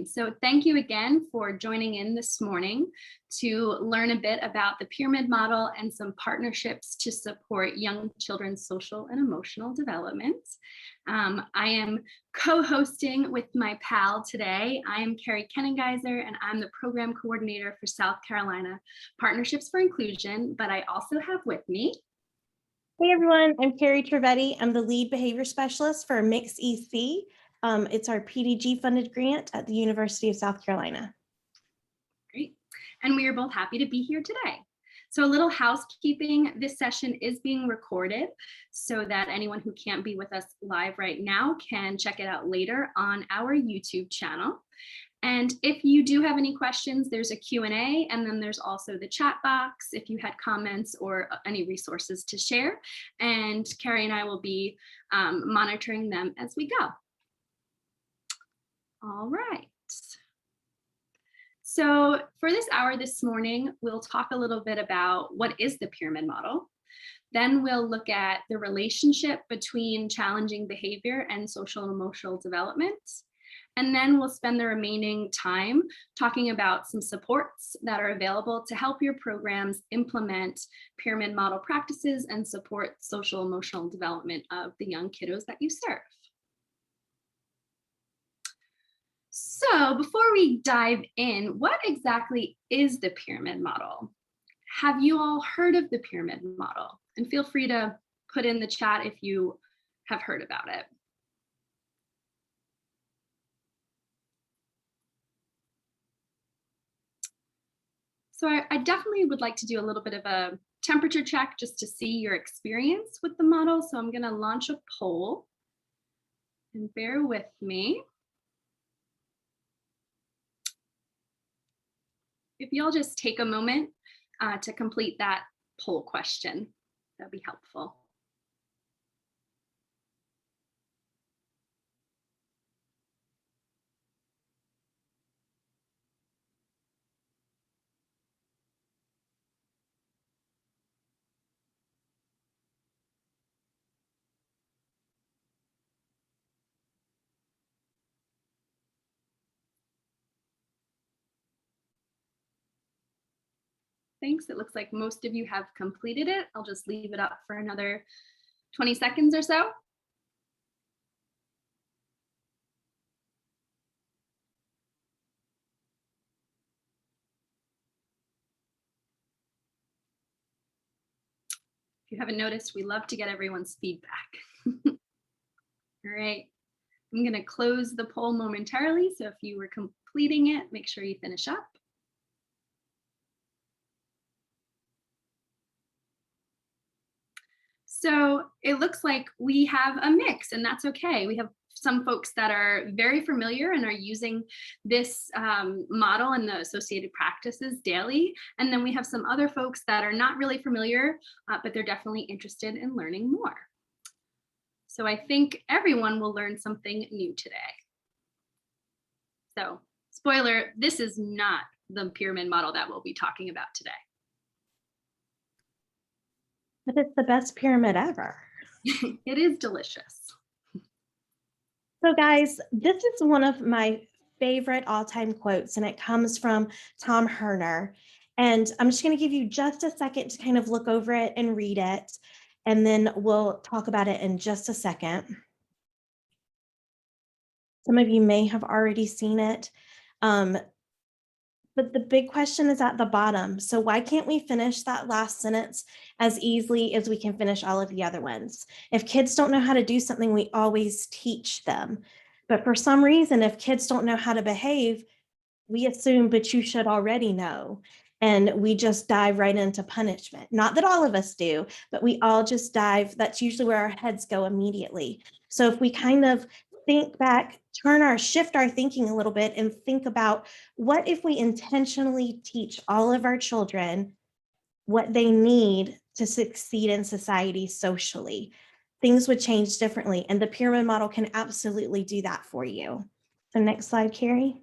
morning. So thank you again for joining in this morning to learn a bit about the pyramid model and some partnerships to support young children's social and emotional development. I am co-hosting with my pal today. I am Carrie Kennengeiser, and I'm the program coordinator for South Carolina Partnerships for Inclusion, but I also have with me. Hey everyone, I'm Carrie Trivedi. I'm the lead behavior specialist for Mix EC. It's our PDG funded grant at the University of South Carolina. Great. And we are both happy to be here today. So a little housekeeping, this session is being recorded so that anyone who can't be with us live right now can check it out later on our YouTube channel. And if you do have any questions, there's a Q&A, and then there's also the chat box if you had comments or any resources to share. And Carrie and I will be monitoring them as we go. All right. So for this hour this morning, we'll talk a little bit about what is the pyramid model. Then we'll look at the relationship between challenging behavior and social and emotional development. And then we'll spend the remaining time talking about some supports that are available to help your programs implement pyramid model practices and support social emotional development of the young kiddos that you serve. So before we dive in, what exactly is the pyramid model? Have you all heard of the pyramid model? And feel free to put in the chat if you have heard about it. So I definitely would like to do a little bit of a temperature check just to see your experience with the model. So I'm going to launch a poll, and bear with me. If you'll just take a moment to complete that poll question, that'd be helpful. Thanks. It looks like most of you have completed it. I'll just leave it up for another 20 seconds or so. If you haven't noticed, we love to get everyone's feedback. All right. I'm going to close the poll momentarily. So if you were completing it, make sure you finish up. So it looks like we have a mix, and that's okay. We have some folks that are very familiar and are using this model and the associated practices daily. And then we have some other folks that are not really familiar, but they're definitely interested in learning more. So I think everyone will learn something new today. So spoiler, this is not the pyramid model that we'll be talking about today. But it's the best pyramid ever. It is delicious. So guys, this is one of my favorite all-time quotes, and it comes from Tom Herner. And I'm just going to give you just a second to kind of look over it and read it, and then we'll talk about it in just a second. Some of you may have already seen it. But the big question is at the bottom. So why can't we finish that last sentence as easily as we can finish all of the other ones? If kids don't know how to do something, we always teach them. But for some reason, if kids don't know how to behave, we assume, but you should already know. And we just dive right into punishment. Not that all of us do, but we all just dive. That's usually where our heads go immediately. So if we kind of think back, shift our thinking a little bit and think about what if we intentionally teach all of our children what they need to succeed in society socially, things would change differently. And the pyramid model can absolutely do that for you. So next slide, Carrie.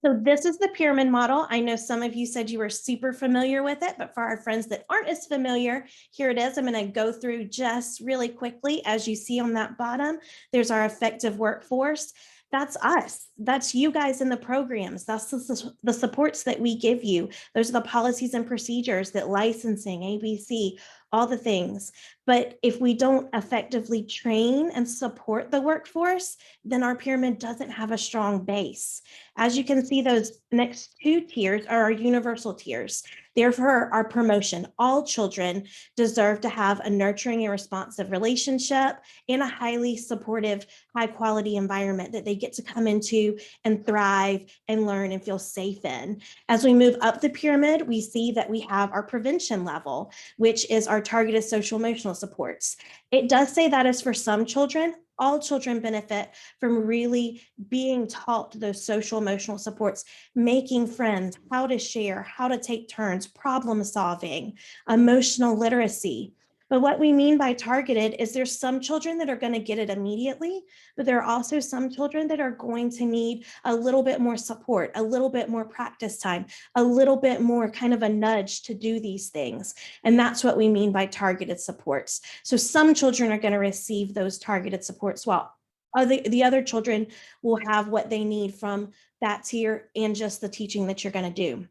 So this is the pyramid model. I know some of you said you were super familiar with it, but for our friends that aren't as familiar, here it is. I'm going to go through just really quickly. As you see on that bottom, there's our effective workforce. That's us. That's you guys in the programs. That's the supports that we give you. Those are the policies and procedures, that licensing, ABC, all the things. But if we don't effectively train and support the workforce, then our pyramid doesn't have a strong base. As you can see, those next two tiers are our universal tiers. Therefore, our promotion. All children deserve to have a nurturing and responsive relationship in a highly supportive, high quality environment that they get to come into and thrive and learn and feel safe in. As we move up the pyramid, we see that we have our prevention level, which is our targeted social emotional supports. It does say that is for some children. All children benefit from really being taught those social emotional supports, making friends, how to share, how to take turns, problem solving, emotional literacy. But what we mean by targeted is there's some children that are going to get it immediately, but there are also some children that are going to need a little bit more support, a little bit more practice time, a little bit more kind of a nudge to do these things. And that's what we mean by targeted supports. So some children are going to receive those targeted supports, while the other children will have what they need from that tier and just the teaching that you're going to do.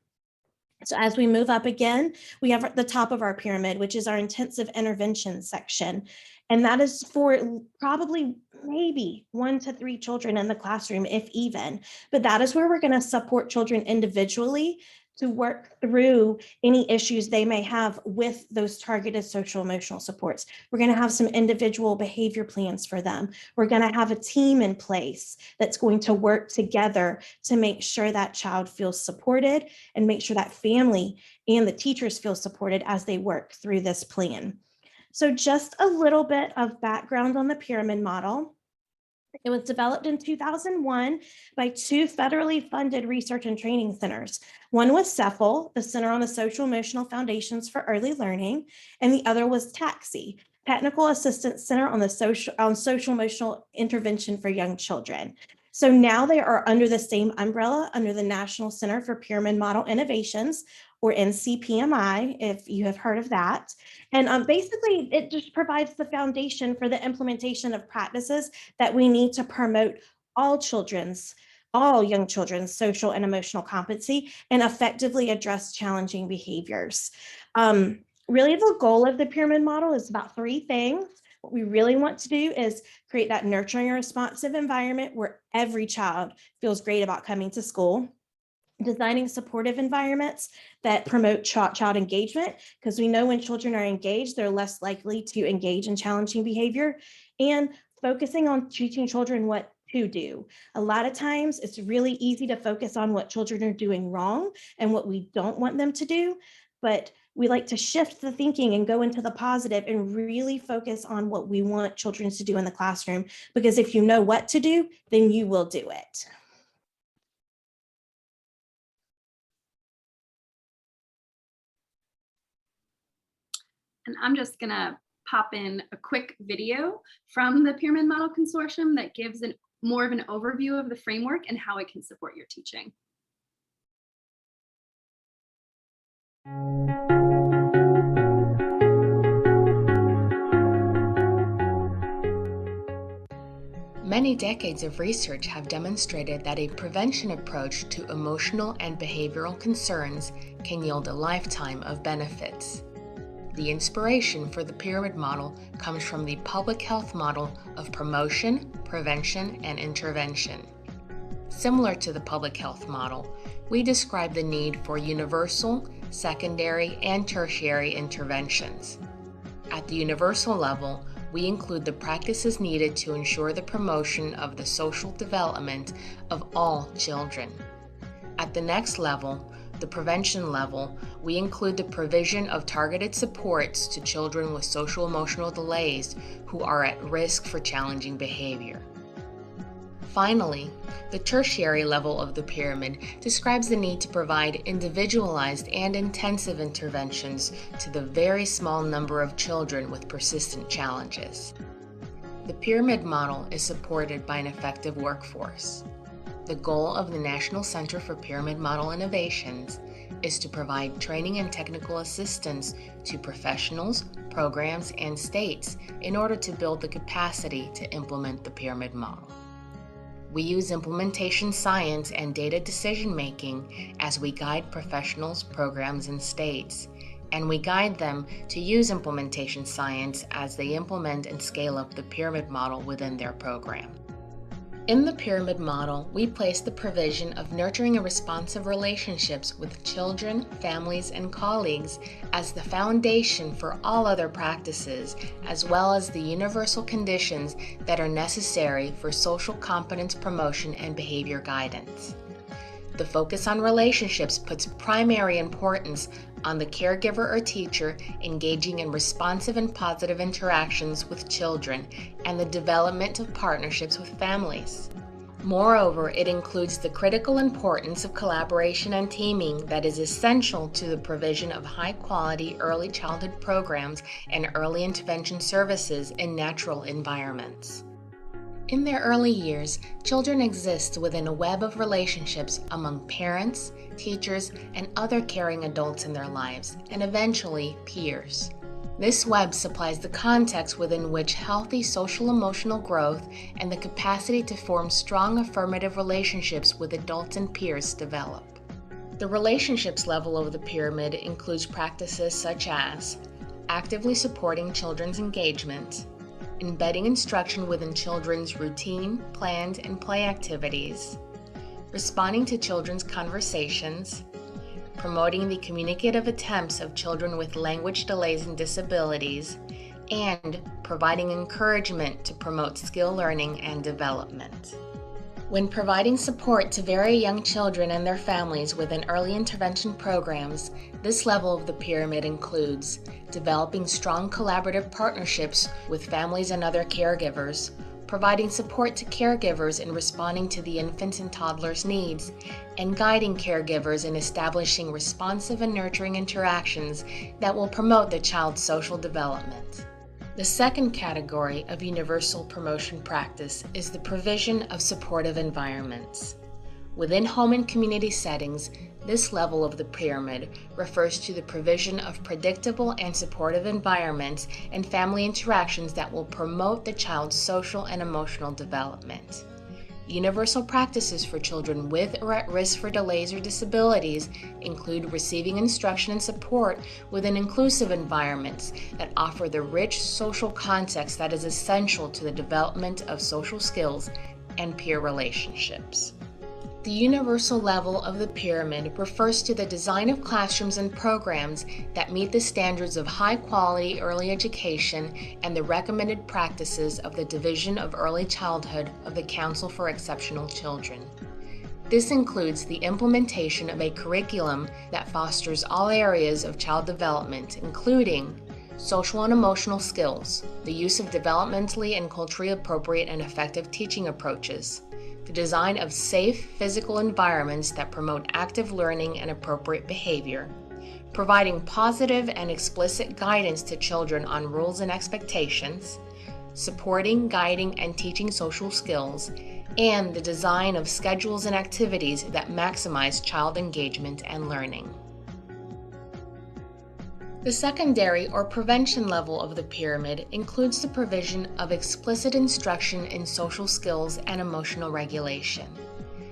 So as we move up again, we have at the top of our pyramid, which is our intensive intervention section. And that is for probably maybe 1 to 3 children in the classroom, if even. But that is where we're going to support children individually to work through any issues they may have with those targeted social emotional supports. We're going to have some individual behavior plans for them. We're going to have a team in place that's going to work together to make sure that child feels supported and make sure that family and the teachers feel supported as they work through this plan. So just a little bit of background on the pyramid model. It was developed in 2001 by 2 federally funded research and training centers. One was CEFL, the Center on the Social Emotional Foundations for Early Learning, and the other was TAXI, Technical Assistance Center on the Social Emotional Intervention for Young Children. So now they are under the same umbrella, under the National Center for Pyramid Model Innovations, or NCPMI, if you have heard of that. And basically, it just provides the foundation for the implementation of practices that we need to promote all young children's social and emotional competency and effectively address challenging behaviors. Really, the goal of the pyramid model is about 3 things. What we really want to do is create that nurturing and responsive environment where every child feels great about coming to school. Designing supportive environments that promote child engagement, because we know when children are engaged, they're less likely to engage in challenging behavior, and focusing on teaching children what to do. A lot of times it's really easy to focus on what children are doing wrong and what we don't want them to do, but we like to shift the thinking and go into the positive and really focus on what we want children to do in the classroom, because if you know what to do, then you will do it. And I'm just going to pop in a quick video from the Pyramid Model Consortium that gives more of an overview of the framework and how it can support your teaching. Many decades of research have demonstrated that a prevention approach to emotional and behavioral concerns can yield a lifetime of benefits. The inspiration for the pyramid model comes from the public health model of promotion, prevention, and intervention. Similar to the public health model, we describe the need for universal, secondary, and tertiary interventions. At the universal level, we include the practices needed to ensure the promotion of the social development of all children. At the next level, the prevention level, we include the provision of targeted supports to children with social emotional delays who are at risk for challenging behavior. Finally, the tertiary level of the pyramid describes the need to provide individualized and intensive interventions to the very small number of children with persistent challenges. The pyramid model is supported by an effective workforce. The goal of the National Center for Pyramid Model Innovations is to provide training and technical assistance to professionals, programs, and states in order to build the capacity to implement the pyramid model. We use implementation science and data decision-making as we guide professionals, programs, and states, and we guide them to use implementation science as they implement and scale up the pyramid model within their program. In the pyramid model, we place the provision of nurturing and responsive relationships with children, families, and colleagues as the foundation for all other practices, as well as the universal conditions that are necessary for social competence promotion and behavior guidance. The focus on relationships puts primary importance on the caregiver or teacher engaging in responsive and positive interactions with children and the development of partnerships with families. Moreover, it includes the critical importance of collaboration and teaming that is essential to the provision of high-quality early childhood programs and early intervention services in natural environments. In their early years, children exist within a web of relationships among parents, teachers, and other caring adults in their lives, and eventually peers. This web supplies the context within which healthy social-emotional growth and the capacity to form strong affirmative relationships with adults and peers develop. The relationships level of the pyramid includes practices such as actively supporting children's engagement, embedding instruction within children's routine, planned, and play activities, responding to children's conversations, promoting the communicative attempts of children with language delays and disabilities, and providing encouragement to promote skill learning and development. When providing support to very young children and their families within early intervention programs, this level of the pyramid includes developing strong collaborative partnerships with families and other caregivers, providing support to caregivers in responding to the infants and toddlers' needs, and guiding caregivers in establishing responsive and nurturing interactions that will promote the child's social development. The second category of universal promotion practice is the provision of supportive environments. Within home and community settings, this level of the pyramid refers to the provision of predictable and supportive environments and family interactions that will promote the child's social and emotional development. Universal practices for children with or at risk for delays or disabilities include receiving instruction and support within inclusive environments that offer the rich social context that is essential to the development of social skills and peer relationships. The universal level of the pyramid refers to the design of classrooms and programs that meet the standards of high-quality early education and the recommended practices of the Division of Early Childhood of the Council for Exceptional Children. This includes the implementation of a curriculum that fosters all areas of child development, including social and emotional skills, the use of developmentally and culturally appropriate and effective teaching approaches, the design of safe physical environments that promote active learning and appropriate behavior, providing positive and explicit guidance to children on rules and expectations, supporting, guiding, and teaching social skills, and the design of schedules and activities that maximize child engagement and learning. The secondary or prevention level of the pyramid includes the provision of explicit instruction in social skills and emotional regulation.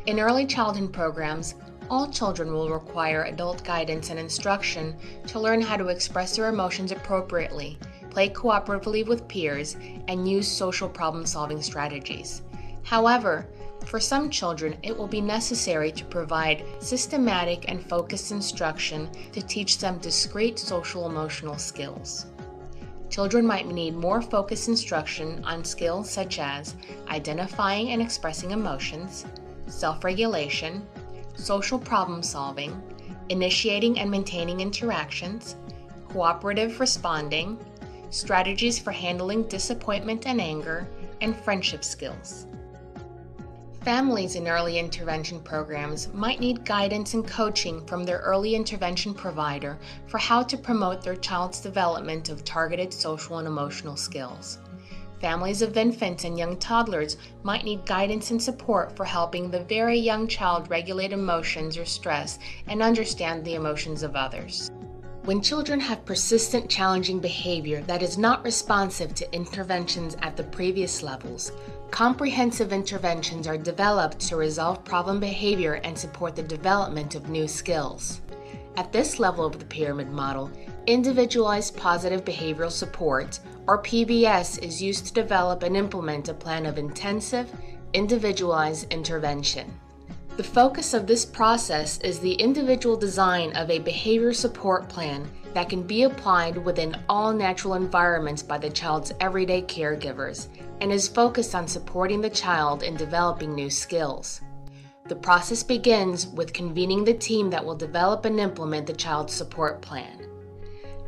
In early childhood programs, all children will require adult guidance and instruction to learn how to express their emotions appropriately, play cooperatively with peers, and use social problem-solving strategies. However, for some children, it will be necessary to provide systematic and focused instruction to teach them discrete social-emotional skills. Children might need more focused instruction on skills such as identifying and expressing emotions, self-regulation, social problem-solving, initiating and maintaining interactions, cooperative responding, strategies for handling disappointment and anger, and friendship skills. Families in early intervention programs might need guidance and coaching from their early intervention provider for how to promote their child's development of targeted social and emotional skills. Families of infants and young toddlers might need guidance and support for helping the very young child regulate emotions or stress and understand the emotions of others. When children have persistent challenging behavior that is not responsive to interventions at the previous levels, comprehensive interventions are developed to resolve problem behavior and support the development of new skills. At this level of the pyramid model, individualized positive behavioral support, or PBS, is used to develop and implement a plan of intensive, individualized intervention. The focus of this process is the individual design of a behavior support plan that can be applied within all natural environments by the child's everyday caregivers and is focused on supporting the child in developing new skills. The process begins with convening the team that will develop and implement the child's support plan.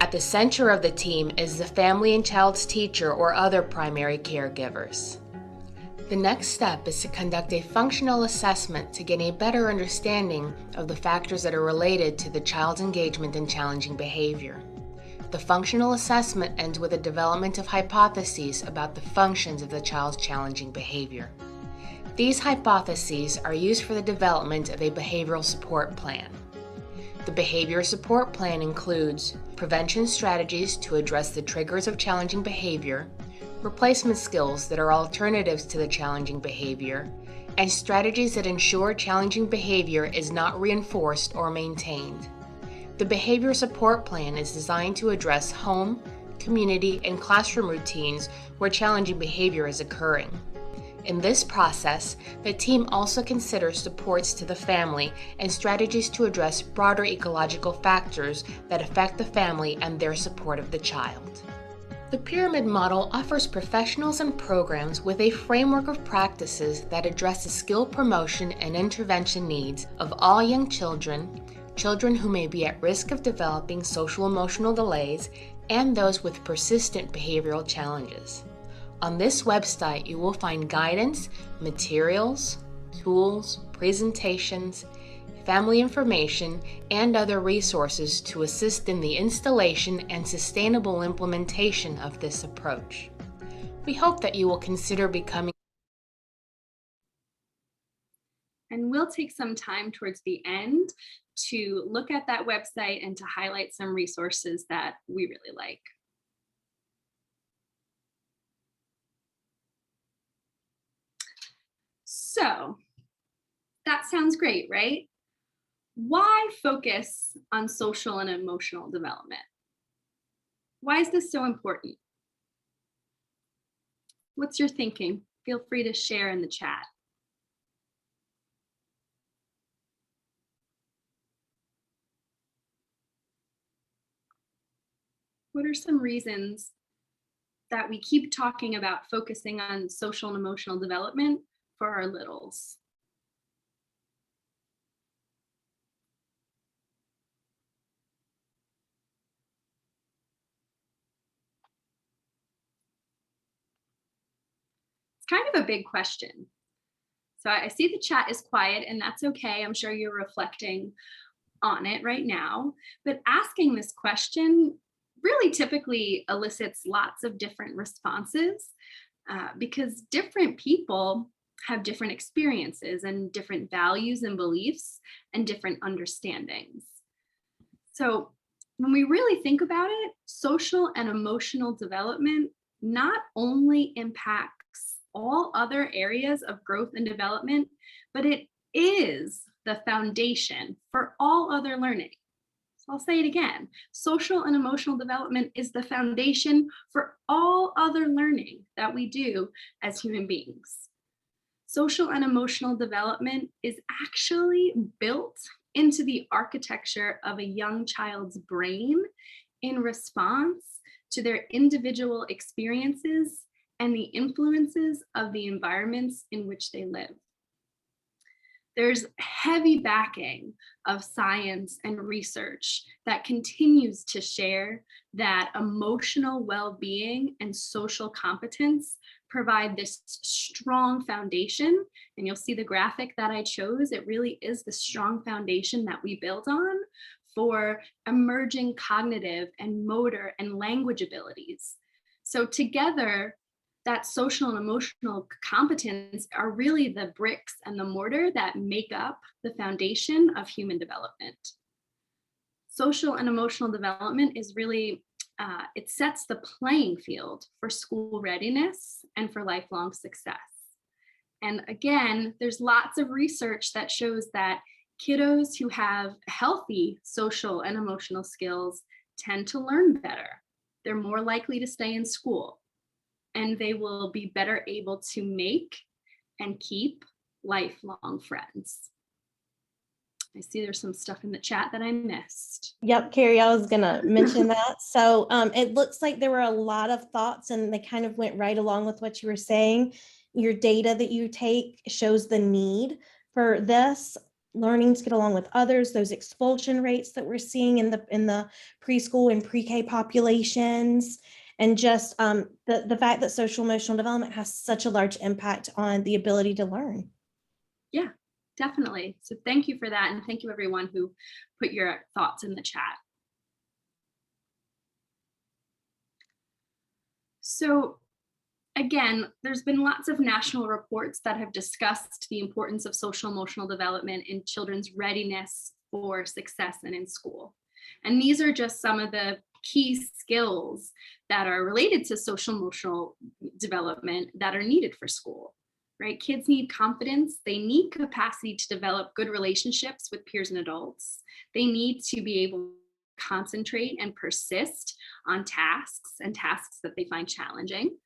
At the center of the team is the family and child's teacher or other primary caregivers. The next step is to conduct a functional assessment to gain a better understanding of the factors that are related to the child's engagement in challenging behavior. The functional assessment ends with a development of hypotheses about the functions of the child's challenging behavior. These hypotheses are used for the development of a behavioral support plan. The behavior support plan includes prevention strategies to address the triggers of challenging behavior, replacement skills that are alternatives to the challenging behavior, and strategies that ensure challenging behavior is not reinforced or maintained. The behavior support plan is designed to address home, community, and classroom routines where challenging behavior is occurring. In this process, the team also considers supports to the family and strategies to address broader ecological factors that affect the family and their support of the child. The pyramid model offers professionals and programs with a framework of practices that address the skill promotion and intervention needs of all young children, children who may be at risk of developing social-emotional delays, and those with persistent behavioral challenges. On this website, you will find guidance, materials, tools, presentations, family information, and other resources to assist in the installation and sustainable implementation of this approach. We hope that you will consider becoming. And we'll take some time towards the end to look at that website and to highlight some resources that we really like. So that sounds great, right? Why focus on social and emotional development? Why is this so important? What's your thinking? Feel free to share in the chat. What are some reasons that we keep talking about focusing on social and emotional development for our littles? It's kind of a big question. So I see the chat is quiet, and that's okay. I'm sure you're reflecting on it right now. But asking this question really typically elicits lots of different responses because different people have different experiences and different values and beliefs and different understandings. So when we really think about it, social and emotional development not only impacts all other areas of growth and development, but it is the foundation for all other learning. So I'll say it again. Social and emotional development is the foundation for all other learning that we do as human beings. Social and emotional development is actually built into the architecture of a young child's brain in response to their individual experiences and the influences of the environments in which they live. There's heavy backing of science and research that continues to share that emotional well-being and social competence provide this strong foundation. And you'll see the graphic that I chose. It really is the strong foundation that we build on for emerging cognitive and motor and language abilities. So together, that social and emotional competence are really the bricks and the mortar that make up the foundation of human development. Social and emotional development is really, it sets the playing field for school readiness and for lifelong success. And again, there's lots of research that shows that kiddos who have healthy social and emotional skills tend to learn better. They're more likely to stay in school, and they will be better able to make and keep lifelong friends. I see there's some stuff in the chat that I missed. Yep, Carrie, I was going to mention that. So it looks like there were a lot of thoughts and they kind of went right along with what you were saying. Your data that you take shows the need for this, learning to get along with others, those expulsion rates that we're seeing in the preschool and pre-K populations, and just the fact that social emotional development has such a large impact on the ability to learn. Yeah, definitely. So thank you for that. And thank you everyone who put your thoughts in the chat. So again, there's been lots of national reports that have discussed the importance of social emotional development in children's readiness for success and in school. And these are just some of the key skills that are related to social emotional development that are needed for school, right? Kids need confidence. They need capacity to develop good relationships with peers and adults. They need to be able to concentrate and persist on tasks and tasks that they find challenging.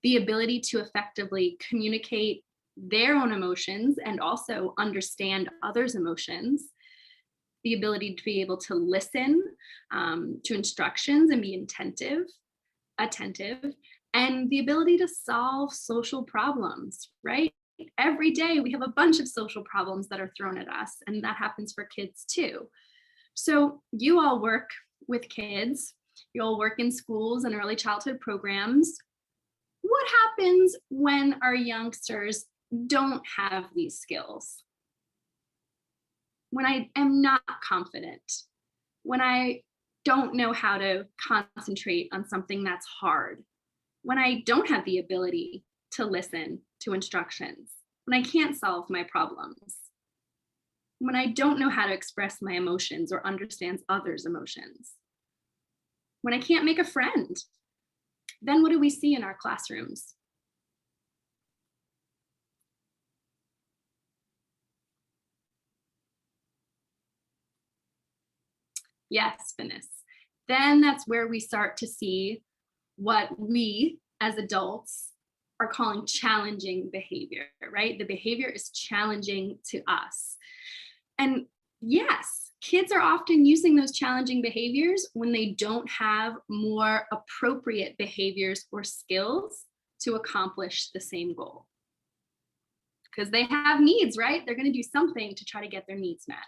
The ability to effectively communicate their own emotions and also understand others' emotions, the ability to be able to listen to instructions and be attentive, and the ability to solve social problems, right? Every day we have a bunch of social problems that are thrown at us, and that happens for kids too. So you all work with kids, you all work in schools and early childhood programs. What happens when our youngsters don't have these skills? When I am not confident, when I don't know how to concentrate on something that's hard, when I don't have the ability to listen to instructions, when I can't solve my problems, when I don't know how to express my emotions or understand others' emotions, when I can't make a friend, then what do we see in our classrooms? Yes, Venice. Then that's where we start to see what we as adults are calling challenging behavior, right? The behavior is challenging to us. And yes, kids are often using those challenging behaviors when they don't have more appropriate behaviors or skills to accomplish the same goal. Because they have needs, right? They're going to do something to try to get their needs met.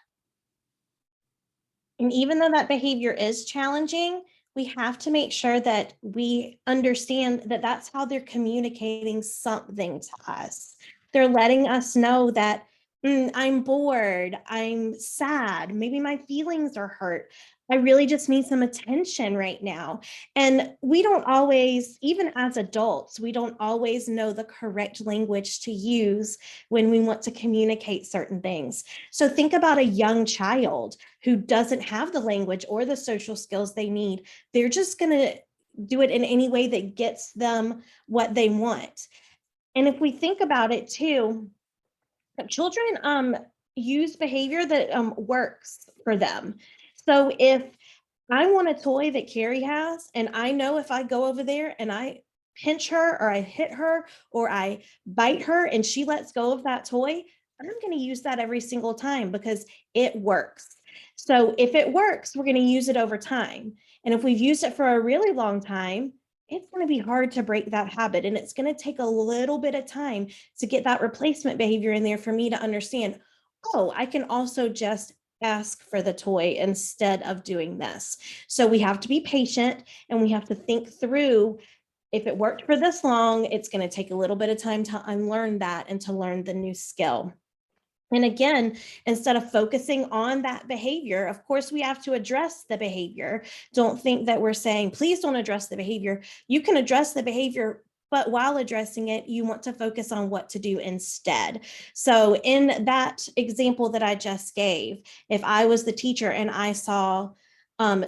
And even though that behavior is challenging, we have to make sure that we understand that that's how they're communicating something to us. They're letting us know that I'm bored, I'm sad, maybe my feelings are hurt. I really just need some attention right now. And we don't always, even as adults, we don't always know the correct language to use when we want to communicate certain things. So think about a young child who doesn't have the language or the social skills they need. They're just going to do it in any way that gets them what they want. And if we think about it too, children use behavior that works for them. So if I want a toy that Carrie has, and I know if I go over there and I pinch her or I hit her or I bite her and she lets go of that toy, I'm going to use that every single time because it works. So if it works, we're going to use it over time. And if we've used it for a really long time, it's going to be hard to break that habit. And it's going to take a little bit of time to get that replacement behavior in there for me to understand, oh, I can also just ask for the toy instead of doing this. So we have to be patient and we have to think through, if it worked for this long, it's going to take a little bit of time to unlearn that and to learn the new skill. And again, instead of focusing on that behavior, of course, we have to address the behavior. Don't think that we're saying, please don't address the behavior. You can address the behavior but while addressing it, you want to focus on what to do instead. So in that example that I just gave, if I was the teacher and I saw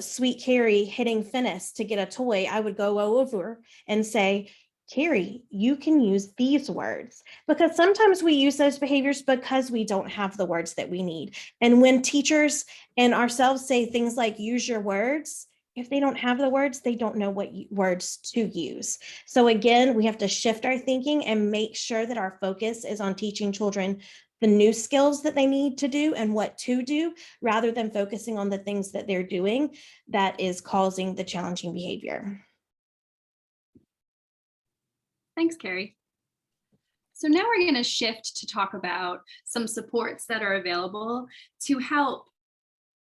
Sweet Carrie hitting Finnis to get a toy, I would go over and say, Carrie, you can use these words, because sometimes we use those behaviors because we don't have the words that we need. And when teachers and ourselves say things like use your words, if they don't have the words, they don't know what words to use. So again, we have to shift our thinking and make sure that our focus is on teaching children the new skills that they need to do and what to do, rather than focusing on the things that they're doing that is causing the challenging behavior. Thanks, Carrie. So now we're going to shift to talk about some supports that are available to help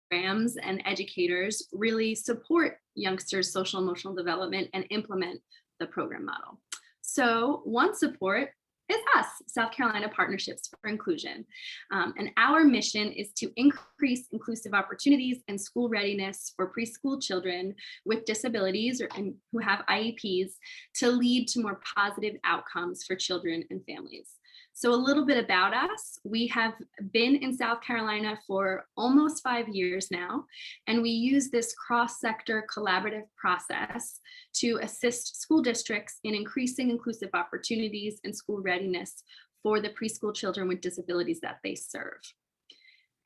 programs and educators really support youngsters' social emotional development and implement the program model. So one support is us, South Carolina Partnerships for Inclusion. And our mission is to increase inclusive opportunities and school readiness for preschool children with disabilities and who have IEPs to lead to more positive outcomes for children and families. So a little bit about us. We have been in South Carolina for almost 5 years now, and we use this cross-sector collaborative process to assist school districts in increasing inclusive opportunities and school readiness for the preschool children with disabilities that they serve.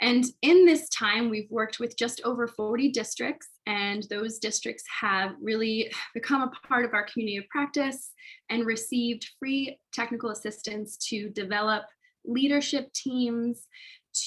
And in this time, we've worked with just over 40 districts, and those districts have really become a part of our community of practice and received free technical assistance to develop leadership teams,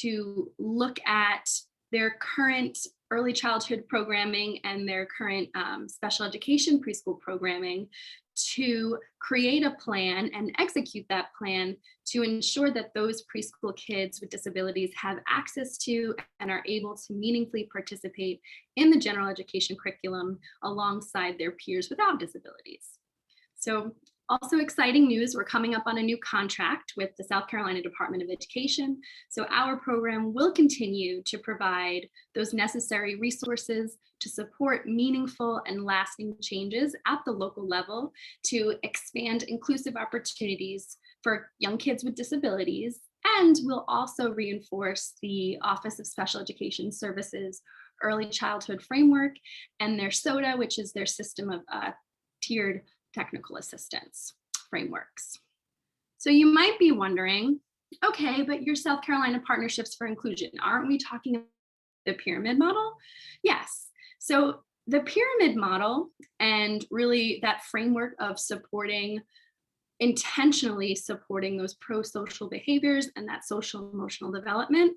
to look at their current early childhood programming and their current special education preschool programming, to create a plan and execute that plan to ensure that those preschool kids with disabilities have access to and are able to meaningfully participate in the general education curriculum alongside their peers without disabilities. So also exciting news, we're coming up on a new contract with the South Carolina Department of Education. So our program will continue to provide those necessary resources to support meaningful and lasting changes at the local level to expand inclusive opportunities for young kids with disabilities. And we'll also reinforce the Office of Special Education Services Early Childhood Framework and their SOTA, which is their system of tiered technical assistance frameworks. So you might be wondering, okay, but your South Carolina Partnerships for Inclusion, aren't we talking about the pyramid model? Yes. So the pyramid model and really that framework of intentionally supporting those pro-social behaviors and that social emotional development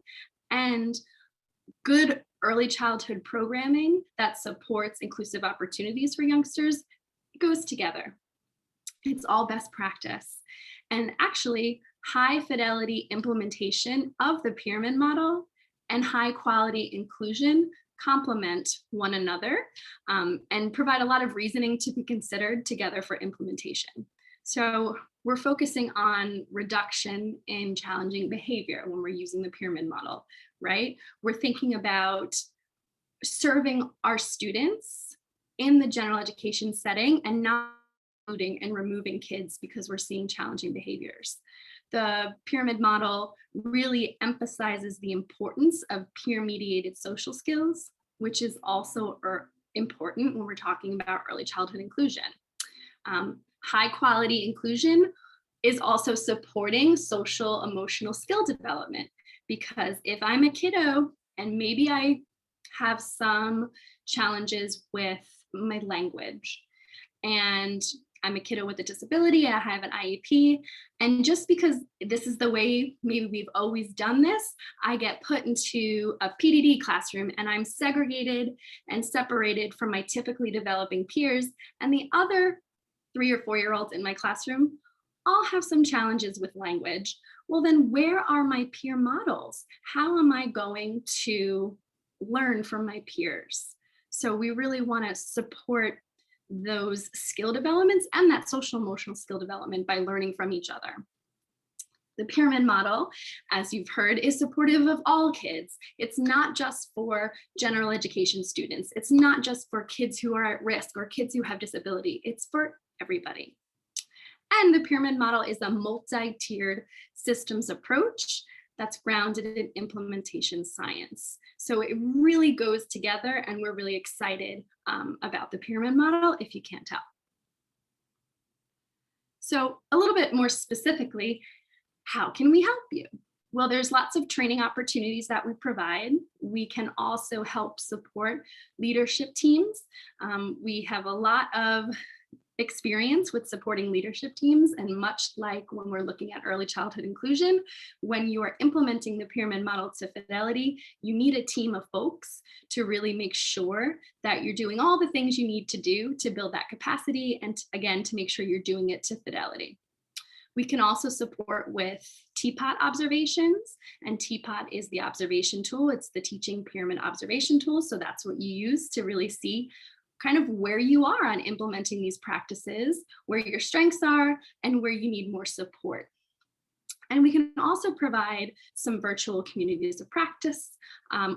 and good early childhood programming that supports inclusive opportunities for youngsters goes together. It's all best practice. And actually, high fidelity implementation of the pyramid model and high quality inclusion complement one another and provide a lot of reasoning to be considered together for implementation. So we're focusing on reduction in challenging behavior when we're using the pyramid model, right? We're thinking about serving our students in the general education setting and not including and removing kids because we're seeing challenging behaviors. The pyramid model really emphasizes the importance of peer-mediated social skills, which is also important when we're talking about early childhood inclusion. High quality inclusion is also supporting social emotional skill development, because if I'm a kiddo and maybe I have some challenges with my language and I'm a kiddo with a disability and I have an IEP, and just because this is the way maybe we've always done this, I get put into a PDD classroom and I'm segregated and separated from my typically developing peers, and the other 3 or 4-year-olds in my classroom all have some challenges with language. Well, then where are my peer models? How am I going to learn from my peers? So we really want to support those skill developments and that social emotional skill development by learning from each other. The pyramid model, as you've heard, is supportive of all kids. It's not just for general education students. It's not just for kids who are at risk or kids who have disability. It's for everybody. And the pyramid model is a multi-tiered systems approach that's grounded in implementation science. So it really goes together, and we're really excited about the pyramid model, if you can't tell. So a little bit more specifically, how can we help you? Well, there's lots of training opportunities that we provide. We can also help support leadership teams. We have a lot of experience with supporting leadership teams, and much like when we're looking at early childhood inclusion, when you are implementing the pyramid model to fidelity, you need a team of folks to really make sure that you're doing all the things you need to do to build that capacity, and again, to make sure you're doing it to fidelity. We can also support with TPOT observations, and TPOT is the observation tool. It's the teaching pyramid observation tool. So that's what you use to really see kind of where you are on implementing these practices, where your strengths are, and where you need more support. And we can also provide some virtual communities of practice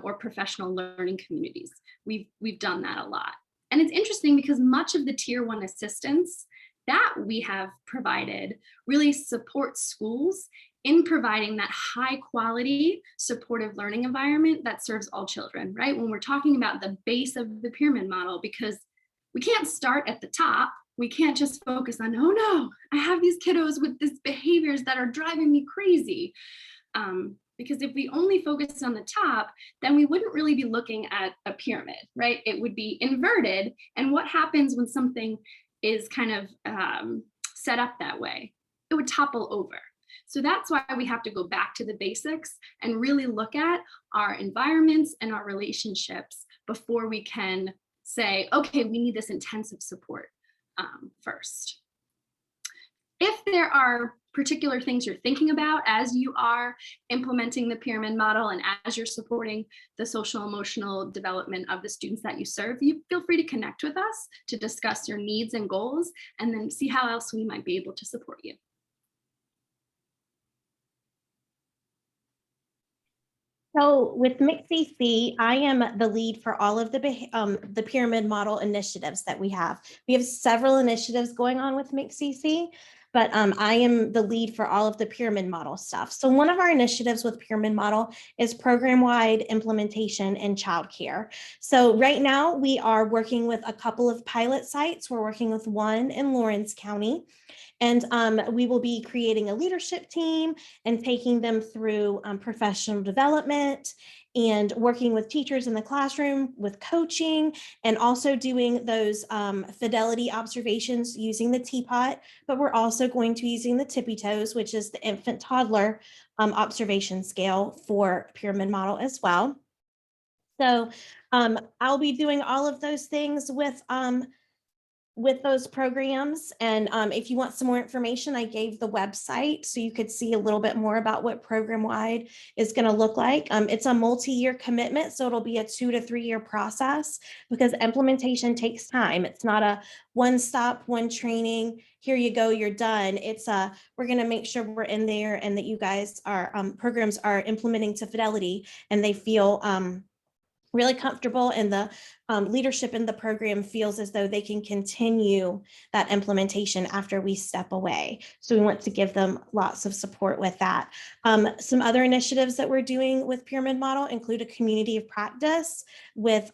or professional learning communities. We've done that a lot. And it's interesting because much of the tier 1 assistance that we have provided really supports schools in providing that high quality supportive learning environment that serves all children, right? When we're talking about the base of the pyramid model, because we can't start at the top. We can't just focus on, oh no, I have these kiddos with these behaviors that are driving me crazy. Because if we only focus on the top, then we wouldn't really be looking at a pyramid, right? It would be inverted. And what happens when something is kind of set up that way? It would topple over. So that's why we have to go back to the basics and really look at our environments and our relationships before we can say, okay, we need this intensive support first. If there are particular things you're thinking about as you are implementing the pyramid model and as you're supporting the social emotional development of the students that you serve, you feel free to connect with us to discuss your needs and goals, and then see how else we might be able to support you. So with MCPMI, I am the lead for all of the pyramid model initiatives that we have. We have several initiatives going on with MCPMI, but I am the lead for all of the pyramid model stuff. So one of our initiatives with pyramid model is program-wide implementation in childcare. So right now we are working with a couple of pilot sites. We're working with one in Lawrence County. And we will be creating a leadership team and taking them through professional development and working with teachers in the classroom with coaching, and also doing those fidelity observations using the teapot. But we're also going to be using the tippy toes, which is the infant toddler observation scale for pyramid model as well. So I'll be doing all of those things with those programs. And if you want some more information, I gave the website so you could see a little bit more about what program-wide is going to look like. It's a multi-year commitment, so it'll be a 2 to 3 year process, because implementation takes time. It's not a one stop, one training, here you go, you're done. It's we're going to make sure we're in there and that you guys are programs are implementing to fidelity and they feel really comfortable, and the leadership in the program feels as though they can continue that implementation after we step away. So we want to give them lots of support with that. Some other initiatives that we're doing with pyramid model include a community of practice with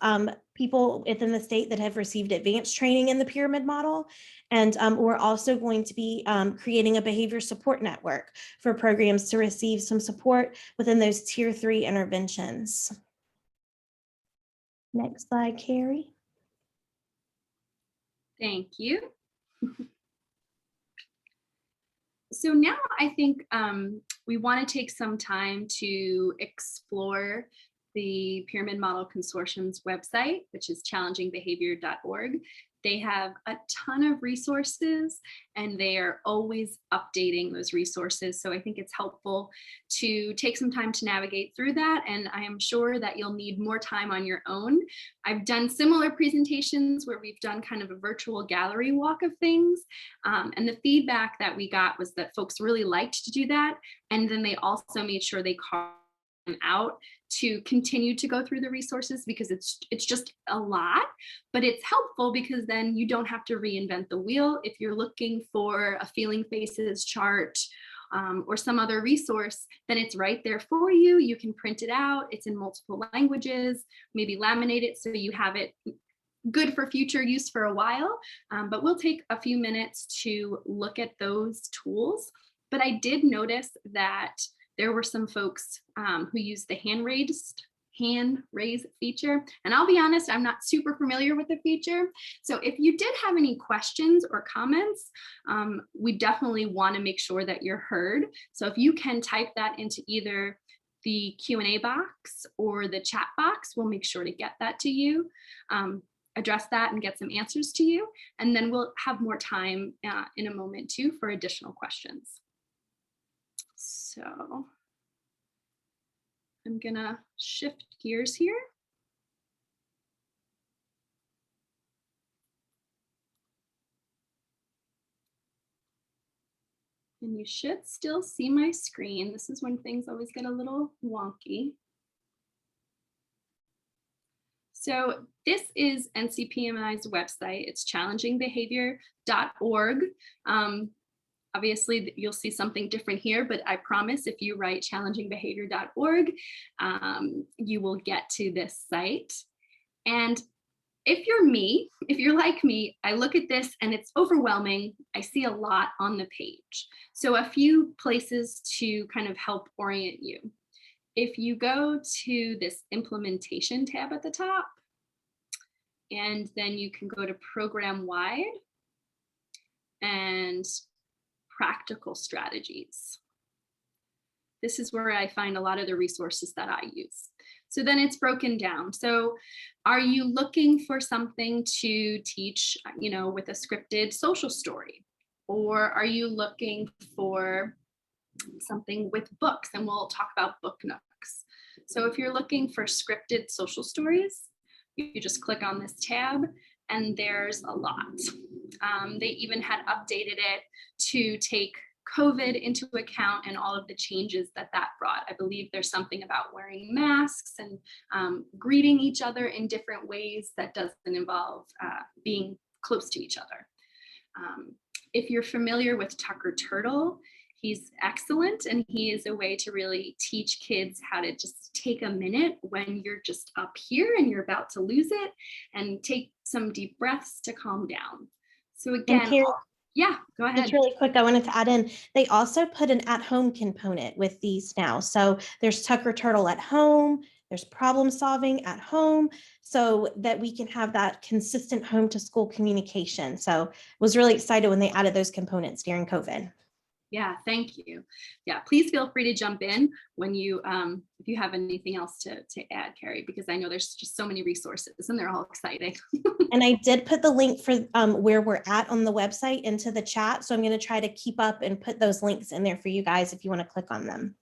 people within the state that have received advanced training in the pyramid model. And we're also going to be creating a behavior support network for programs to receive some support within those tier 3 interventions. Next slide, Carrie. Thank you. So now I think we want to take some time to explore the Pyramid Model Consortium's website, which is challengingbehavior.org. They have a ton of resources and they are always updating those resources. So I think it's helpful to take some time to navigate through that. And I am sure that you'll need more time on your own. I've done similar presentations where we've done kind of a virtual gallery walk of things. And the feedback that we got was that folks really liked to do that. And then they also made sure they carved out to continue to go through the resources, because it's just a lot, but it's helpful because then you don't have to reinvent the wheel. If you're looking for a feeling faces chart or some other resource, then it's right there for you. You can print it out. It's in multiple languages, maybe laminate it so you have it good for future use for a while. But we'll take a few minutes to look at those tools. But I did notice that there were some folks who used the hand raise feature. And I'll be honest, I'm not super familiar with the feature. So if you did have any questions or comments, we definitely want to make sure that you're heard. So if you can type that into either the Q&A box or the chat box, we'll make sure to get that to you, address that and get some answers to you. And then we'll have more time in a moment too for additional questions. So I'm gonna shift gears here. And you should still see my screen. This is when things always get a little wonky. So this is NCPMI's website. It's challengingbehavior.org. Obviously, you'll see something different here, but I promise if you write challengingbehavior.org, you will get to this site. And if you're like me, I look at this and it's overwhelming. I see a lot on the page. So a few places to kind of help orient you. If you go to this implementation tab at the top, and then you can go to program wide and practical strategies. This is where I find a lot of the resources that I use. So then it's broken down. So are you looking for something to teach, with a scripted social story? Or are you looking for something with books? And we'll talk about book nooks. So if you're looking for scripted social stories, you just click on this tab and there's a lot. They even had updated it to take COVID into account and all of the changes that brought. I believe there's something about wearing masks and greeting each other in different ways that doesn't involve being close to each other. If you're familiar with Tucker Turtle, he's excellent, and he is a way to really teach kids how to just take a minute when you're just up here and you're about to lose it, and take some deep breaths to calm down. So again, yeah, go ahead. Just really quick, I wanted to add in, they also put an at-home component with these now. So there's Tucker Turtle at home, there's problem solving at home, so that we can have that consistent home to school communication. So was really excited when they added those components during COVID. Yeah, thank you. Yeah, please feel free to jump in when you, if you have anything else to add, Carrie, because I know there's just so many resources and they're all exciting. And I did put the link for where we're at on the website into the chat. So I'm going to try to keep up and put those links in there for you guys if you want to click on them.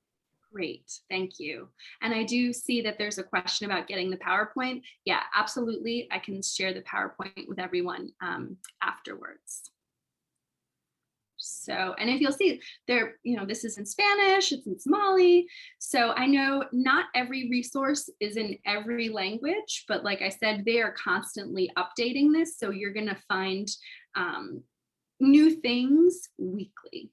Great, thank you. And I do see that there's a question about getting the PowerPoint. Yeah, absolutely. I can share the PowerPoint with everyone afterwards. So, and if you'll see there, this is in Spanish, it's in Somali. So I know not every resource is in every language, but like I said, they are constantly updating this. So you're going to find new things weekly.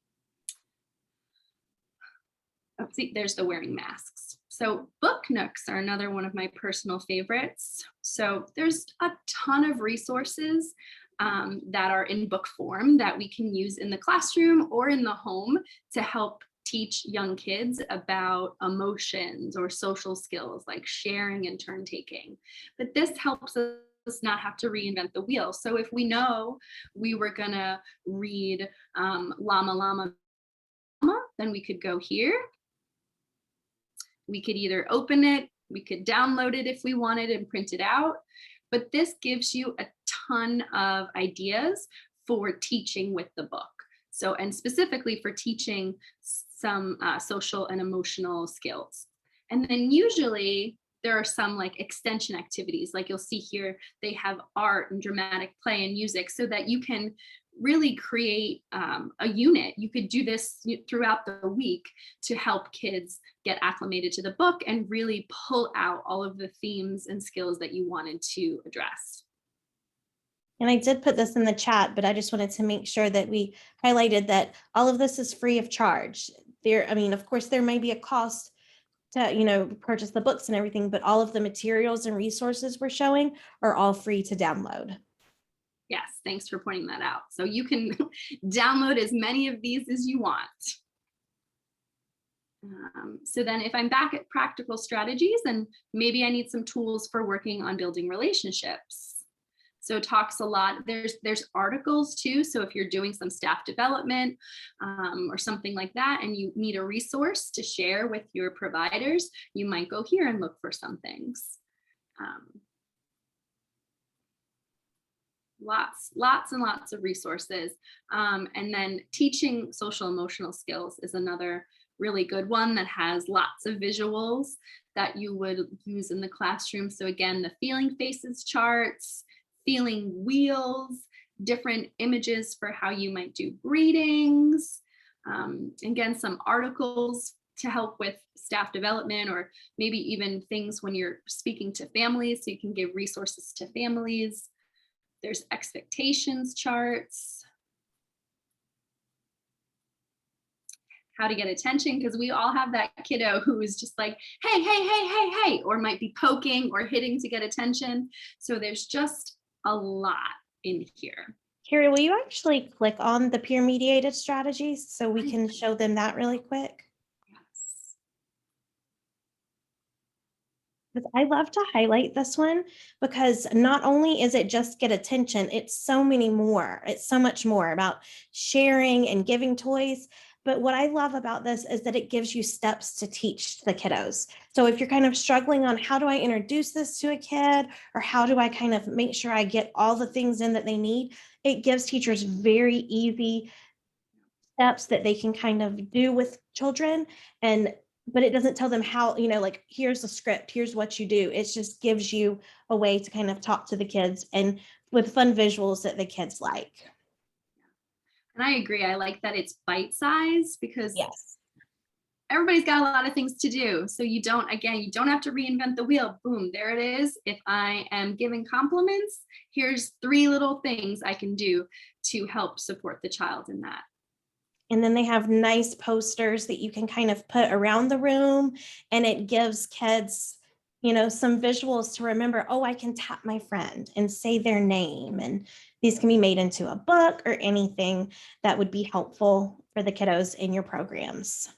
Oh, see, there's the wearing masks. So book nooks are another one of my personal favorites. So there's a ton of resources that are in book form that we can use in the classroom or in the home to help teach young kids about emotions or social skills like sharing and turn taking. But this helps us not have to reinvent the wheel. So if we know we were gonna read Llama Llama, then we could go here. We could either open it, we could download it if we wanted and print it out. But this gives you a ton of ideas for teaching with the book. So, and specifically for teaching some social and emotional skills. And then usually there are some like extension activities, like you'll see here, they have art and dramatic play and music so that you can really create a unit. You could do this throughout the week to help kids get acclimated to the book and really pull out all of the themes and skills that you wanted to address. And I did put this in the chat, but I just wanted to make sure that we highlighted that all of this is free of charge. I mean, of course, there may be a cost to, purchase the books and everything, but all of the materials and resources we're showing are all free to download. Yes, thanks for pointing that out. So you can download as many of these as you want. So then if I'm back at practical strategies, and maybe I need some tools for working on building relationships. So it talks a lot, there's articles too. So if you're doing some staff development or something like that, and you need a resource to share with your providers, you might go here and look for some things. Lots and lots of resources. And then teaching social emotional skills is another really good one that has lots of visuals that you would use in the classroom. So again, the feeling faces charts, feeling wheels, different images for how you might do greetings. Again, some articles to help with staff development, or maybe even things when you're speaking to families, so you can give resources to families. There's expectations charts. How to get attention, because we all have that kiddo who is just like, hey, hey, hey, hey, hey, or might be poking or hitting to get attention. So there's just a lot in here. Carrie, will you actually click on the peer mediated strategies so we can show them that really quick? Yes. I love to highlight this one because not only is it just get attention, it's so many more. It's so much more about sharing and giving toys. But what I love about this is that it gives you steps to teach the kiddos. So if you're kind of struggling on how do I introduce this to a kid, or how do I kind of make sure I get all the things in that they need, it gives teachers very easy steps that they can kind of do with children. But it doesn't tell them how, like, here's the script, here's what you do. It just gives you a way to kind of talk to the kids and with fun visuals that the kids like. And I agree. I like that it's bite-sized, because yes, everybody's got a lot of things to do. So you don't have to reinvent the wheel. Boom, there it is. If I am giving compliments, here's 3 little things I can do to help support the child in that. And then they have nice posters that you can kind of put around the room, and it gives kids, some visuals to remember, oh, I can tap my friend and say their name. And these can be made into a book or anything that would be helpful for the kiddos in your programs.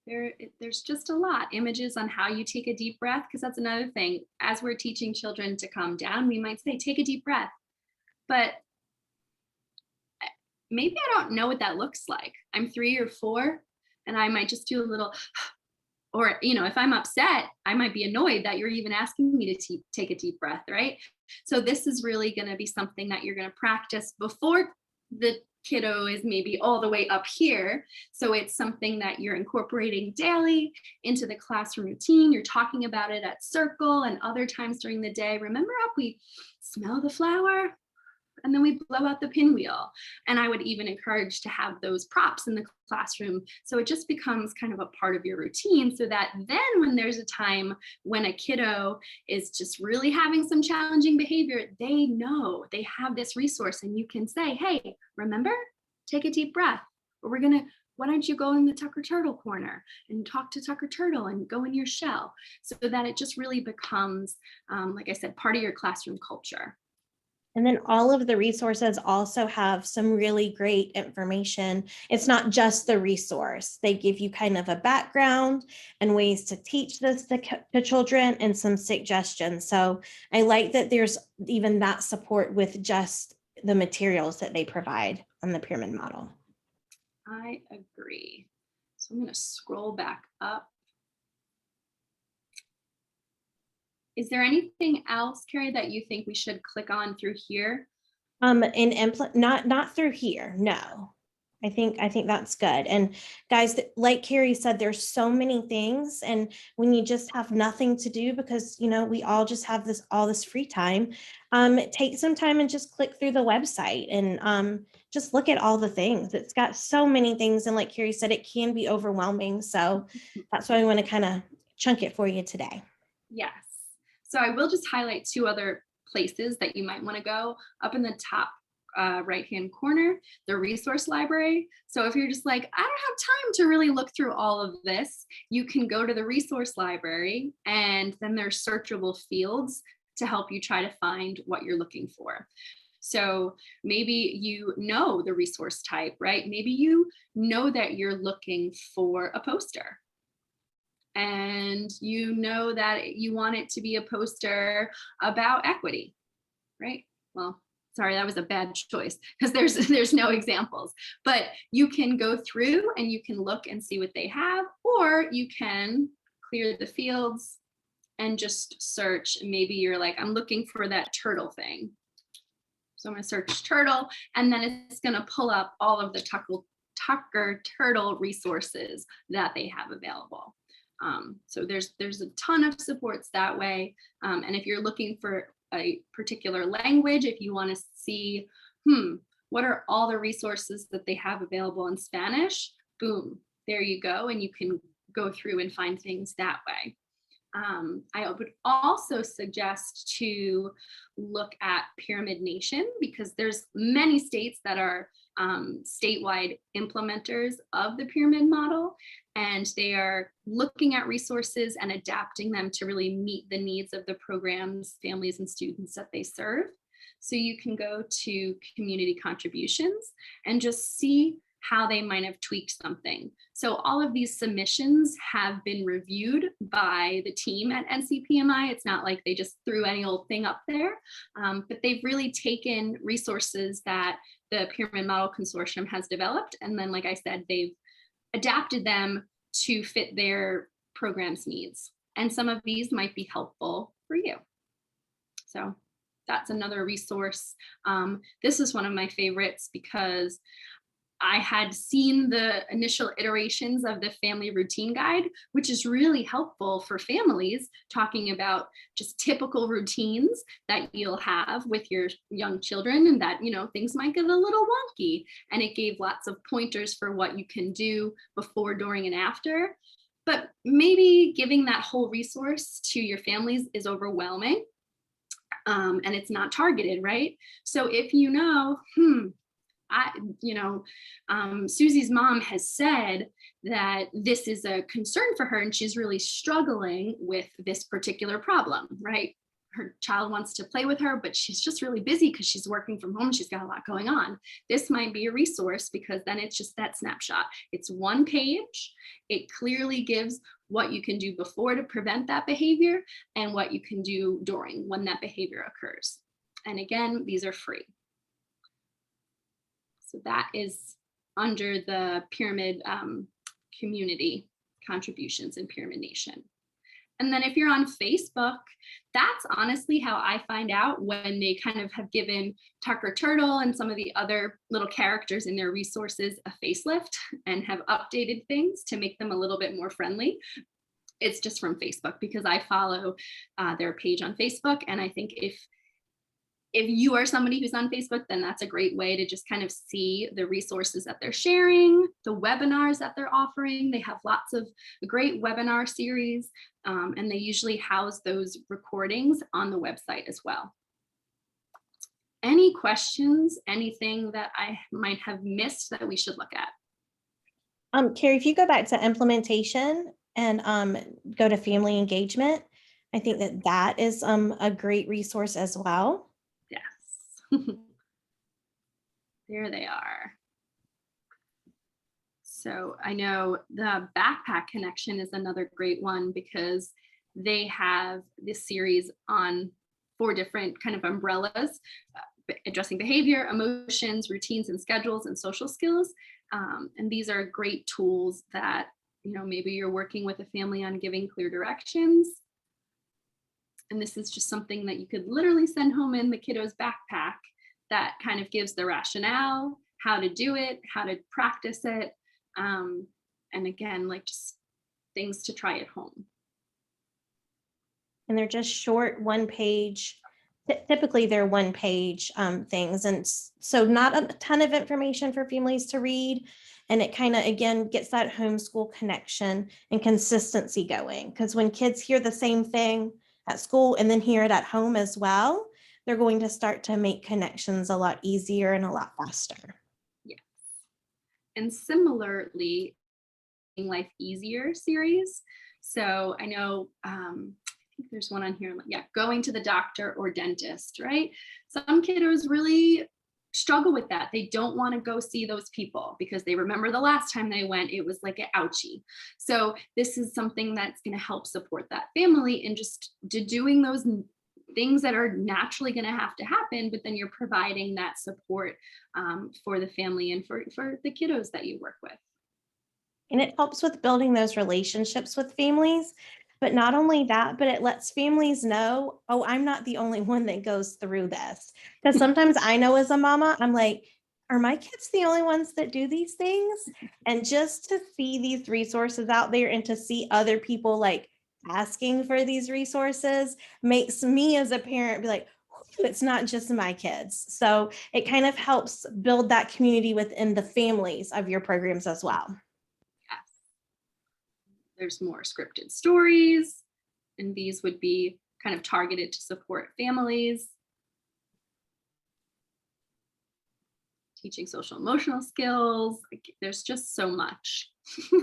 There's just a lot. Images on how you take a deep breath, because that's another thing. As we're teaching children to calm down, we might say, take a deep breath. But maybe I don't know what that looks like. I'm 3 or 4, and I might just do a little, or, if I'm upset, I might be annoyed that you're even asking me to take a deep breath, right? So this is really going to be something that you're going to practice before the kiddo is maybe all the way up here. So it's something that you're incorporating daily into the classroom routine. You're talking about it at circle and other times during the day. Remember how we smell the flower? And then we blow out the pinwheel. And I would even encourage to have those props in the classroom. So it just becomes kind of a part of your routine, so that then when there's a time when a kiddo is just really having some challenging behavior, they know they have this resource, and you can say, hey, remember, take a deep breath. Or why don't you go in the Tucker Turtle corner and talk to Tucker Turtle and go in your shell, so that it just really becomes, like I said, part of your classroom culture. And then all of the resources also have some really great information. It's not just the resource. They give you kind of a background and ways to teach this to children and some suggestions. So I like that there's even that support with just the materials that they provide on the pyramid model. I agree. So I'm going to scroll back up. Is there anything else, Carrie, that you think we should click on through here? Not through here, no. I think that's good. And guys, like Carrie said, there's so many things. And when you just have nothing to do, because, you know, we all just have all this free time, take some time and just click through the website and just look at all the things. It's got so many things. And like Carrie said, it can be overwhelming. So that's why we want to kind of chunk it for you today. Yes. So I will just highlight 2 other places that you might want to go. Up in the top right-hand corner, the resource library. So if you're just like, I don't have time to really look through all of this, you can go to the resource library, and then there's searchable fields to help you try to find what you're looking for. So maybe you know the resource type, right? Maybe you know that you're looking for a poster, and you know that you want it to be a poster about equity, right? Well, sorry, that was a bad choice because there's no examples, but you can go through and you can look and see what they have, or you can clear the fields and just search. Maybe you're like, I'm looking for that turtle thing. So I'm going to search turtle, and then it's going to pull up all of the Tucker turtle resources that they have available. So there's a ton of supports that way. And if you're looking for a particular language, if you want to see, what are all the resources that they have available in Spanish, boom, there you go. And you can go through and find things that way. I would also suggest to look at Pyramid Nation, because there's many states that are statewide implementers of the pyramid model, and they are looking at resources and adapting them to really meet the needs of the programs, families, and students that they serve. So you can go to community contributions and just see how they might have tweaked something. So all of these submissions have been reviewed by the team at NCPMI. It's not like they just threw any old thing up there, but they've really taken resources that the Pyramid Model Consortium has developed. And then, like I said, they've adapted them to fit their program's needs. And some of these might be helpful for you. So that's another resource. This is one of my favorites because I had seen the initial iterations of the family routine guide, which is really helpful for families, talking about just typical routines that you'll have with your young children, and that, you know, things might get a little wonky. And it gave lots of pointers for what you can do before, during, and after. But maybe giving that whole resource to your families is overwhelming, and it's not targeted, right? So if you know, Susie's mom has said that this is a concern for her and she's really struggling with this particular problem, right? Her child wants to play with her, but she's just really busy because she's working from home. She's got a lot going on. This might be a resource, because then it's just that snapshot. It's one page. It clearly gives what you can do before to prevent that behavior and what you can do during, when that behavior occurs. And again, these are free. So that is under the pyramid community contributions in Pyramid Nation. And then if you're on Facebook, that's honestly how I find out when they kind of have given Tucker Turtle and some of the other little characters in their resources a facelift and have updated things to make them a little bit more friendly. It's just from Facebook, because I follow their page on Facebook. And I think if you are somebody who's on Facebook, then that's a great way to just kind of see the resources that they're sharing, the webinars that they're offering. They have lots of great webinar series, and they usually house those recordings on the website as well. Any questions, anything that I might have missed that we should look at? Carrie, if you go back to implementation and go to family engagement, I think that is a great resource as well. Yes. There they are. So I know the Backpack Connection is another great one, because they have this series on 4 different kind of umbrellas, addressing behavior, emotions, routines and schedules, and social skills. And these are great tools that, you know, maybe you're working with a family on giving clear directions. And this is just something that you could literally send home in the kiddo's backpack that kind of gives the rationale, how to do it, how to practice it. And again, like just things to try at home. And they're just short one page. Typically they're one page things. And so not a ton of information for families to read. And it kind of, again, gets that homeschool connection and consistency going. Because when kids hear the same thing at school and then hear it at home as well, they're going to start to make connections a lot easier and a lot faster. Yes. And similarly, Life Easier series. So I know, I think there's one on here, yeah, going to the doctor or dentist, right? Some kiddos really struggle with that. They don't want to go see those people because they remember the last time they went, it was like an ouchie. So this is something that's going to help support that family and just doing those things that are naturally going to have to happen, but then you're providing that support for the family and for the kiddos that you work with. And it helps with building those relationships with families. But not only that, but it lets families know, oh, I'm not the only one that goes through this. Because sometimes I know as a mama, I'm like, are my kids the only ones that do these things? And just to see these resources out there and to see other people like asking for these resources makes me as a parent be like, it's not just my kids. So it kind of helps build that community within the families of your programs as well. There's more scripted stories, and these would be kind of targeted to support families. Teaching social emotional skills. There's just so much.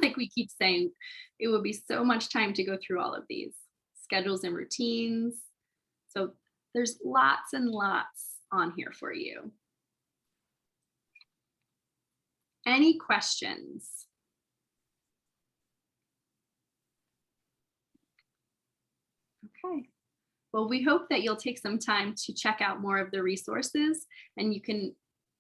Like we keep saying, it would be so much time to go through all of these schedules and routines. So there's lots and lots on here for you. Any questions? Okay. Well, we hope that you'll take some time to check out more of the resources, and you can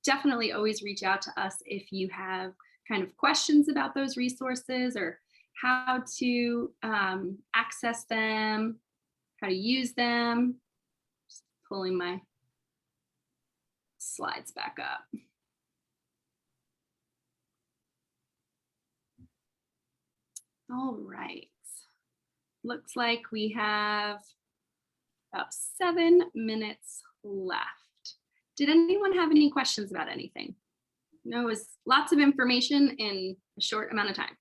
definitely always reach out to us if you have kind of questions about those resources or how to access them, how to use them. Just pulling my slides back up. All right. Looks like we have about 7 minutes left. Did anyone have any questions about anything? No, it was lots of information in a short amount of time.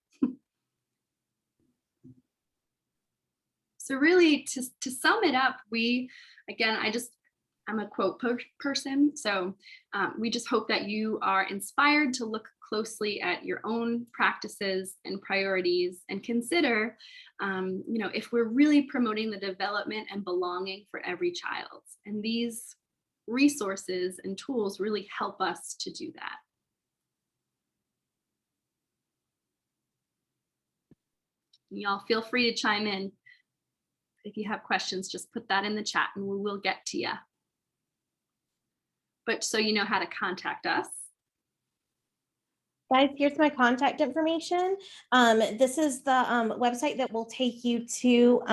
So really, to sum it up, I'm a quote person. So we just hope that you are inspired to look closely at your own practices and priorities and consider, if we're really promoting the development and belonging for every child. And these resources and tools really help us to do that. Y'all feel free to chime in. If you have questions, just put that in the chat and we will get to you. But so you know how to contact us. Guys, here's my contact information. This is the website that will take you to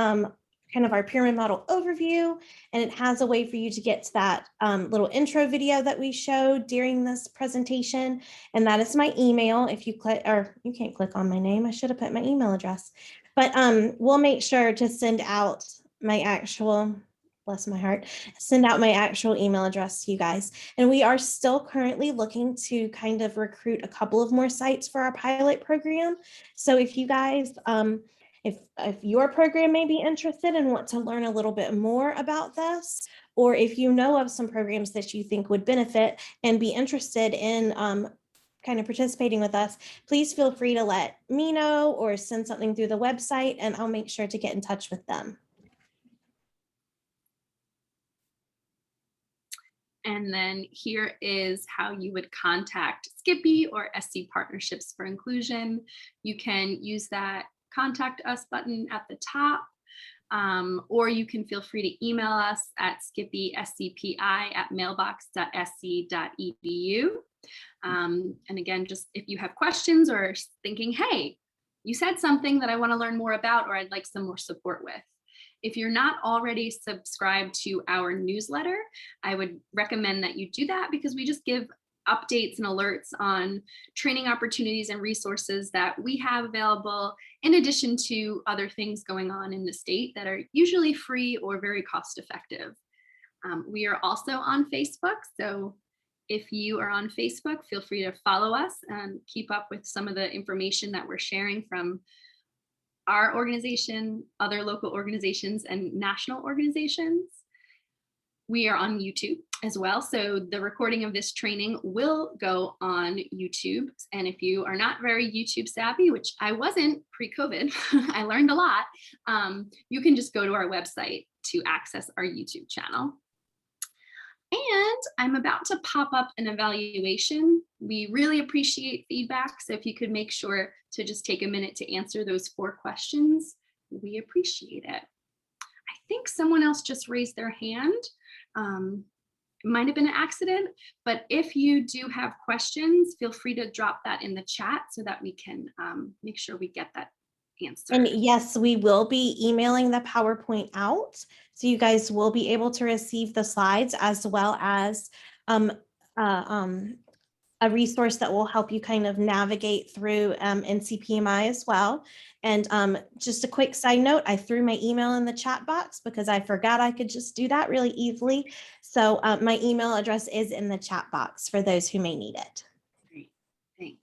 kind of our pyramid model overview, and it has a way for you to get to that little intro video that we showed during this presentation, and that is my email. If you click, or you can't click on my name, I should have put my email address, but we'll make sure to send out my actual, bless my heart, send out my actual email address to you guys. And we are still currently looking to kind of recruit a couple of more sites for our pilot program. So if you guys, if your program may be interested and want to learn a little bit more about this, or if you know of some programs that you think would benefit and be interested in kind of participating with us, please feel free to let me know or send something through the website, and I'll make sure to get in touch with them. And then here is how you would contact Skippy or SC Partnerships for Inclusion. You can use that contact us button at the top, or you can feel free to email us at skippyscpi@mailbox.sc.edu. And again, just if you have questions or thinking, hey, you said something that I want to learn more about or I'd like some more support with. If you're not already subscribed to our newsletter, I would recommend that you do that, because we just give updates and alerts on training opportunities and resources that we have available, in addition to other things going on in the state that are usually free or very cost effective. We are also on Facebook, so if you are on Facebook, feel free to follow us and keep up with some of the information that we're sharing from our organization, other local organizations, and national organizations. We are on YouTube as well, so the recording of this training will go on YouTube. And if you are not very YouTube savvy, which I wasn't pre-COVID, I learned a lot, you can just go to our website to access our YouTube channel. And I'm about to pop up an evaluation. We really appreciate feedback, so if you could make sure to just take a minute to answer those 4 questions, we appreciate it. I think someone else just raised their hand. It might have been an accident, but if you do have questions, feel free to drop that in the chat so that we can make sure we get that answer. And yes, we will be emailing the PowerPoint out. So you guys will be able to receive the slides, as well as a resource that will help you kind of navigate through NCPMI as well. And just a quick side note, I threw my email in the chat box because I forgot I could just do that really easily. So my email address is in the chat box for those who may need it. Great, thanks.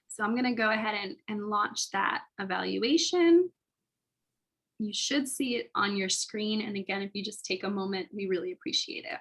So I'm going to go ahead and launch that evaluation. You should see it on your screen. And again, if you just take a moment, we really appreciate it.